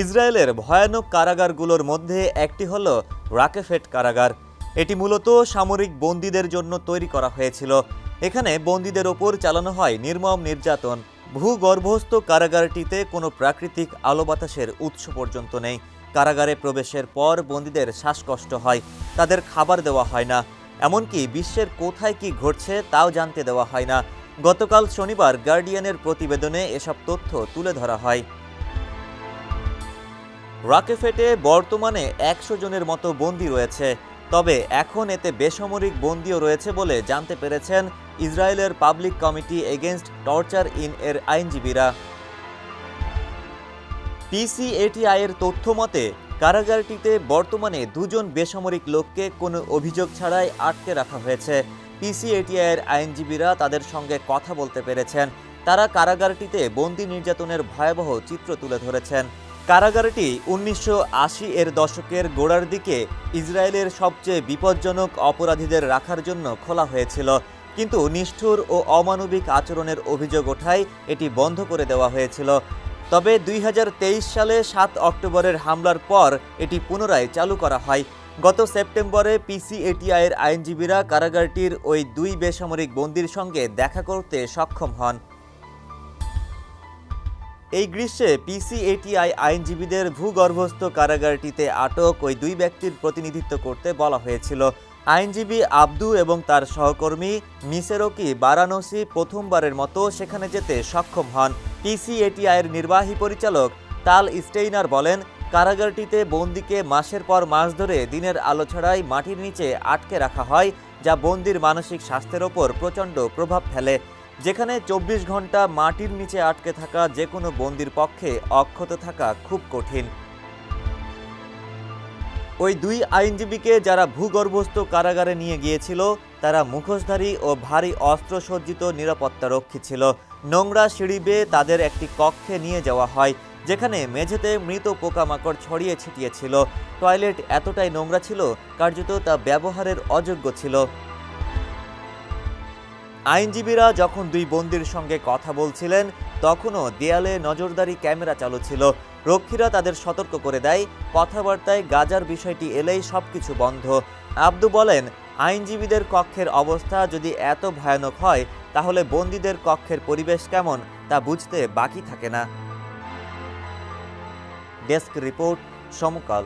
ইসরায়েলের ভয়ানক কারাগারগুলোর মধ্যে একটি হল রাকেফেট কারাগার। এটি মূলত সামরিক বন্দীদের জন্য তৈরি করা হয়েছিল। এখানে বন্দীদের ওপর চালানো হয় নির্মম নির্যাতন। ভূগর্ভস্থ কারাগারটিতে কোনো প্রাকৃতিক আলো বাতাসের উৎস পর্যন্ত নেই। কারাগারে প্রবেশের পর বন্দীদের শ্বাসকষ্ট হয়, তাদের খাবার দেওয়া হয় না, এমনকি বিশ্বের কোথায় কি ঘটছে তাও জানতে দেওয়া হয় না। গতকাল শনিবার গার্ডিয়ানের প্রতিবেদনে এসব তথ্য তুলে ধরা হয়। রাকেফেটে বর্তমানে ১০০ জনের মতো বন্দী রয়েছে, তবে এখন এতে বেসামরিক বন্দীও রয়েছে বলে জানতে পেরেছেন ইসরায়েলের public committee against torture in এর আইনজীবীরা। পিসিএটিআই এর তথ্য মতে কারাগারটিতে বর্তমানে ২ জন বেসামরিক লোককে কোনো অভিযোগ ছাড়াই আটকে রাখা হয়েছে। পিসিএটিআই এর আইনজীবীরা তাদের সঙ্গে কথা বলতে পেরেছেন। তারা কারাগারটিতে বন্দী নির্যাতনের ভয়াবহ চিত্র তুলে ধরেছেন। কারাগারটি ১৯৮০ এর দশকের গোড়ার দিকে ইসরায়েলের সবচেয়ে বিপজ্জনক অপরাধীদের রাখার জন্য খোলা হয়েছিল, কিন্তু নিষ্ঠুর ও অমানবিক আচরণের অভিযোগ ওঠায় এটি বন্ধ করে দেওয়া হয়েছিল। তবে ২০২৩ সালে ৭ অক্টোবরের হামলার পর এটি পুনরায় চালু করা হয়। গত সেপ্টেম্বরে পিসিএটিআই এর আইনজীবীরা কারাগারটির ওই ২ বেসামরিক বন্দীর সঙ্গে দেখা করতে সক্ষম হন। এই গ্রীষ্মে পিসিএটিআই আইনজীবীদের ভূগর্ভস্থ কারাগারটিতে আটক ওই ২ ব্যক্তির প্রতিনিধিত্ব করতে বলা হয়েছিল। আইনজীবী আব্দু এবং তার সহকর্মী মিসেরকি বারাণসী প্রথমবারের মতো সেখানে যেতে সক্ষম হন। পিসিএটিআই এর নির্বাহী পরিচালক টাল স্টেইনার বলেন, কারাগারটিতে বন্দীকে মাসের পর মাস ধরে দিনের আলো ছাড়াই মাটির নিচে আটকে রাখা হয়, যা বন্দীর মানসিক স্বাস্থ্যের ওপর প্রচণ্ড প্রভাব ফেলে। যেখানে ২৪ ঘন্টা মাটির নিচে আটকে থাকা যে কোনো বন্দীর পক্ষে অক্ষত থাকা খুব কঠিন। ওই ২ আইনজীবীকে যারা ভূগর্ভস্থ কারাগারে নিয়ে গিয়েছিল তারা মুখোশধারী ও ভারী অস্ত্রসজ্জিত নিরাপত্তারক্ষী ছিল। নোংরা সিঁড়ি বেয়ে তাদের একটি কক্ষে নিয়ে যাওয়া হয়, যেখানে মেঝেতে মৃত পোকামাকড় ছড়িয়ে ছিটিয়ে ছিল। টয়লেট এতটাই নোংরা ছিল, কার্যত তা ব্যবহারের অযোগ্য ছিল। আইনজীবীরা যখন ২ বন্দীর সঙ্গে কথা বলছিলেন তখনও দেয়ালে নজরদারি ক্যামেরা চালু ছিল। রক্ষীরা তাদের সতর্ক করে দেয়, কথাবার্তায় গাজার বিষয়টি এলেই সবকিছু বন্ধ। আব্দু বলেন, আইনজীবীদের কক্ষের অবস্থা যদি এত ভয়ানক হয় তাহলে বন্দীদের কক্ষের পরিবেশ কেমন তা বুঝতে বাকি থাকে না। ডেস্ক রিপোর্ট, সমকাল।